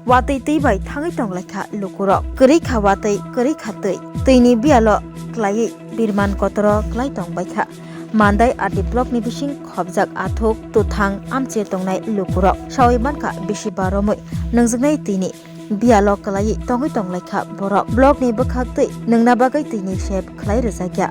watei tei bai thangai tonglaikha lukurok kwrei kha watei kwrei kha tei ni bialo klai birman kotoro klai tongbaikha mandai ati block ni bising khobjak athok tuthang amche tongnai lukurok sawai mankha bisi baromoi nangjaknai tini bialo klai tonglaikha borok block ni bkhak tei nangna bagai tei ni shape khlai rjakya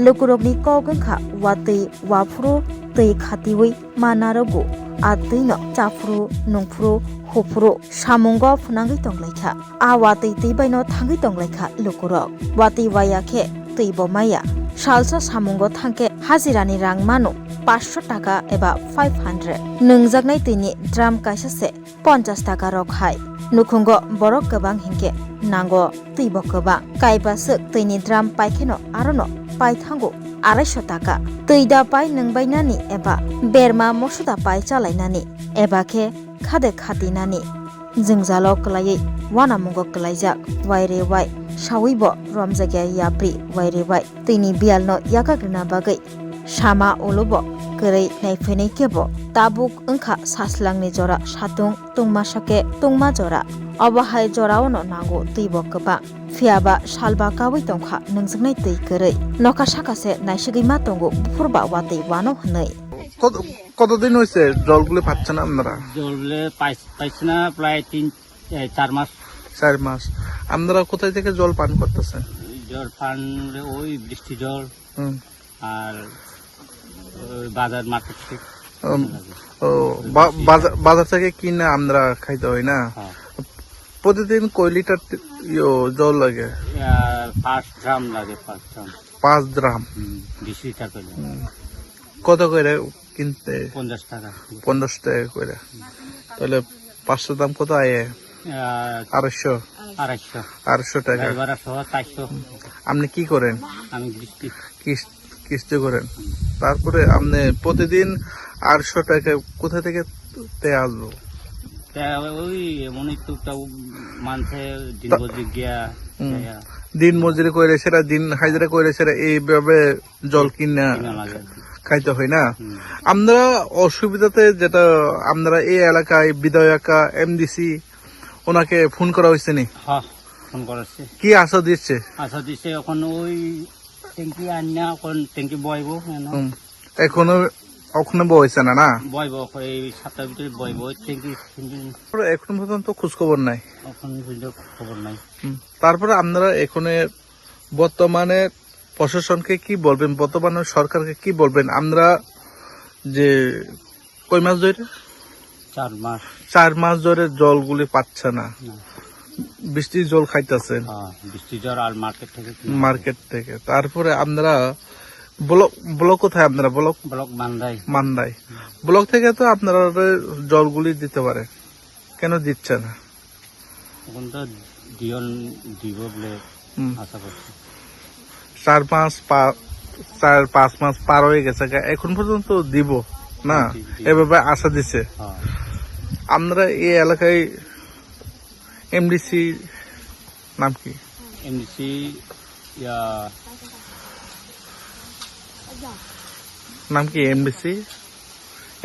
lukurok ni kogengkha watei wafru tei khatiwi manarogo atino chafru nungfru hupru samungo phunangai tonglaikha a watei tei baino thangai tonglaikha lukurok watei waya khe tei bo maya salsa samungo thangke hajirani rang mano 500 টাকা এবা 500 nungjaknai tini drum kaisa se 50 টাকা rok hai nukhungo borok kabang hingke nango teibo kabang kaiba suk teini drum paikheno arono paithango 250 টাকা tei pai nungbainani eba berma mosuda pai chalainani eba khe khade khatinani jingjalo klai wanamungo klaijak waire wai sawibo romjagya yapri waire wai teini bialno yakagrina bagai sama olobo kwrei naifenai kebo tabuk wngkha saslangni jora satung tungmasake tungma jora obahai joraono nango teibo kwbang phiaba salba kawi tongkha nungjaknai tei kwrei noka sakase naisugui ma tongo bufurba watei wano hnei কতদিন হয়েছে জলগুলো পাচ্ছে না আপনারা? জলগুলো পাইছে না প্রায় 4 মাস। 4 মাস। আপনারা কোথায় থেকে জল পান করতেছেন? জল পান ওই বৃষ্টি জল আর বাজার মার্কেট থেকে। বাজার থেকে কিনে আমরা খাইতে হয় না? প্রতিদিন কয় লিটার জল লাগে? 5 ড্রাম লাগে। 5 ড্রাম 20 লিটার করে। কত করে কিনতে? 50 টাকা। 50 টাকা করে। তাহলে 500 দাম কত আয়ে? 250 টাকা। আপনি কি করেন? আমি কিস্তি করেন। তারপরে আপনি প্রতিদিন 800 টাকা কোথা থেকে আসবো? ওই এমনই তো মানছে দিন মজুরি গিয়া দিন মজুরি করে সেটা দিন হাজিরা করে সেটা এইভাবে জল কিনা খাইতে হয় না? আমরা অসুবিধাতে যেটা আপনারা এই এলাকায় বিধায়কা এমডিসি ওনাকে ফোন করা হয়েছে নি? হ্যাঁ ফোন করেছে। কি আশা দিচ্ছে? আশা দিচ্ছে এখন ওই ট্যাঙ্কি আন্না এখন ট্যাঙ্কি বইব এখনো বইছে না? না বইব এই সপ্তাহের ভিতরে বইব ট্যাঙ্কি এখন পর্যন্ত খোঁজ খবর নাই। এখন খবর নাই। তারপরে আপনারা এখানে বর্তমানে প্রশাসনকে কি বলবেন, বর্তমানে সরকারকে কি বলবেন? আমরা যে কয় মাস ধরে? 4 মাস ধরে জলগুলি পাচ্ছে না, বৃষ্টির জল খাইতেছেন বৃষ্টির জল আর মার্কেট থেকে। তারপরে আপনারা ব্লক কোথায়? আপনারা ব্লক মান্দাই ব্লক থেকে তো আপনারা জলগুলি দিতে পারে, কেন দিচ্ছে না? এখন তো দিব বলে আশা করছি। 4-5 মাস পার হয়ে গেছে, এখন পর্যন্ত দিব না এভাবে আশা দিচ্ছে। আমরা এই এলাকায় এমডিসি নাম কি? এমডিসি নাম কি? এমডিসি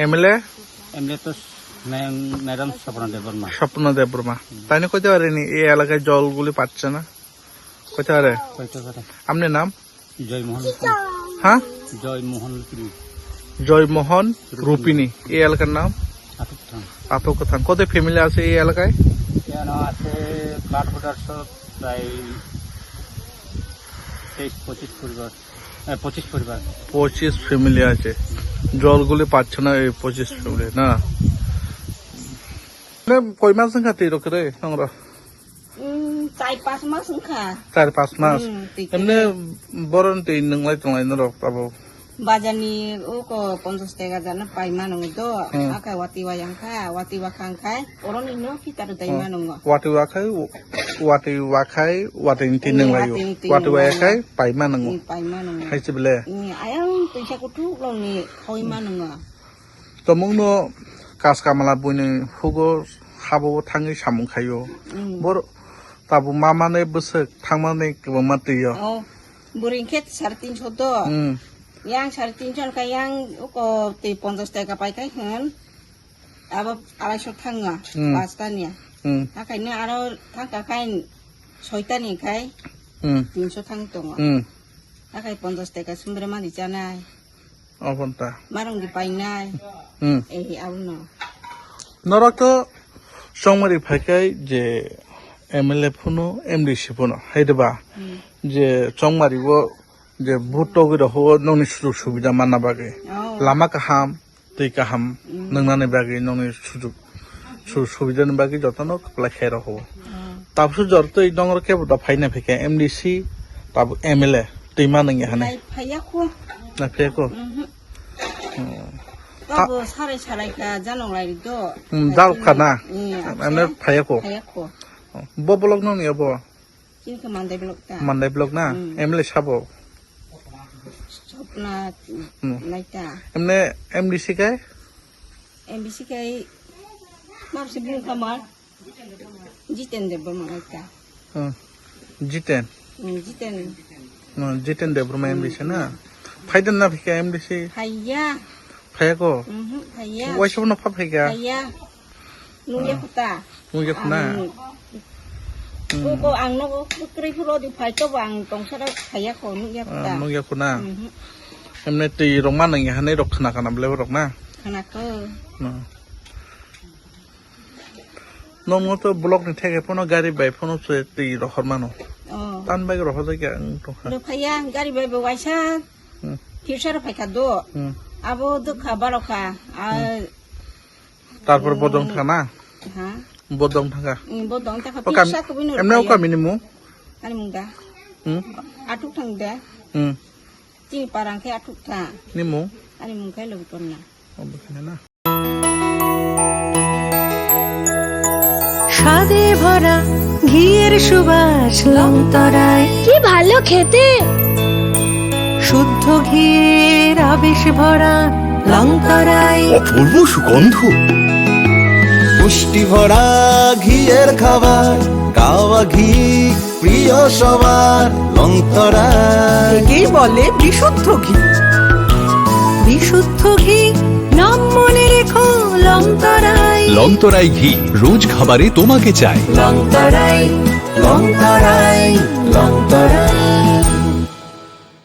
এমএলএ তো ম্যাডাম স্বপ্ন দেব বর্মা। তাই না কইতে পারেনি এই এলাকায় জলগুলি পাচ্ছে না? কইতে পারে? আপনার নাম? জয়মোহন। হ্যাঁ জয়মোহন রূপিনী। এই এলাকার নাম আতকথান। কত ফ্যামিলি আছে এই এলাকায়? আছে কাঠফুটার সব প্রায় 25 পরিবার। 25 ফ্যামিলি আছে, জলগুলি পাচ্ছে না এই 25 ফ্যামিলি না? কয় মাস খাতে রে আমরা? 4-5 মাস খা। 4-5 মাস এমনি বরণ তিন নংলাই তংলাই নরক পাবো বাজানি ও কো 50 টাকা জানা পাইমা নং তো আকা ওয়াতি ওয়ায়াং খা ওয়াতি ওয়াখাং খাই ওরন ইনো কিতার দাইমা নং ওয়াতি ওয়াখাই ওয়াতি তিন নংলাই ওয়াতি ওয়াখাই পাইমা নং খাইছে বলে আয়াং পয়সা কুটু লনি খাইমা নং তমংনো কাজ কামালা বইনি হুগো হাবো থাङै सामुं खायो बर ताबु मामाने बोसोक थांमाने गोबां मात्रियो boring ket 350 to yang 350 ka yang ko 50 টাকা পাই কাই হন আবার 250 থাঙা পাঁচটা নিয়া আখাইনো আরো থাকাখাই 6টা নিখাই 300 থাং দङ আখাই 50 টাকা সুমরে মানি জানাই অপন্তা মারংগি পাইনাই এই আউনো নরক তো সংমারি ফাইকাই যে এমএলএ ফোনো এমডিসি ফোনো হাইদবা যে সংমারিবো যে ভোট গিরা হো ননি সুযোগ সুবিধা মানা বাগে লামা কাহাম তৈ কাহাম নংনানি বাগে ননি সুযোগ সুবিধাनि बागै जतनो लाखाय रहो ताबसु जरतो इदंगर के बता फाइना फेके एमडीसी ताब एमएलए दैमा नंगे हाने फायाखो ना फेको ताबो सारे सारायका जानंलाय दो दाल खाना एमने फायाखो बो ब्लॉक नंगे बो किनके मानदाय ब्लॉक ता मानदाय ब्लॉक ना एमएलए साबो सपना लाइटा एमने एमडीसी काय एमडीसी काय माबसे बुं खामार जितेन देब मालाइका जितेन जितेन देब रमा एमडीसी ना फाइदन ना फेके एमडीसी फाया फायाको फाया वाइसो ना फाफायगा फाया नुया खुता मुगे खुना को आंनो क्रै फुरो दि फाइतो आं तंसारा फायाखौ नुया खुता नुया खुना एमने तै रंमा नंगे हाने रख खाना खाना ब्ले रख ना खानाखौ नमो तो ब्लॉक नि थेगे फोनो गाड़ी बाय फोनो से ती रखर मानो तान बाय रखर जाय तो लो फाया गाड़ी बाय वाइसा फिउचार फाइका दो आबो दुखा बारखा आ तारपर बदं थाना हां बदं थागा बदं थाका फिउचार को बिनो एमने ओका मिनिमु आनि मुंगा आटुक थांदे ती पारांखे आटुक था निमु आनि मुंखाय लगतना अबखने ना স্বাদে ভরা ঘিয়ের সুবাস লংতরায় কি ভালো খেতে শুদ্ধ ঘিয়ের আবেশ ভরা লংতরায় অপূর্ব সুগন্ধ পুষ্টি ভরা ঘিয়ের খাবার গাওয়া ঘি প্রিয় সবার লংতরায় একেই বলে বিশুদ্ধ ঘি বিশুদ্ধ ঘি নাম মনে রেখো লংতরায় লংতরাই ঘি রোজ খাবারে তোমাকে চাই লংতরায় লংতরায় লংতরায়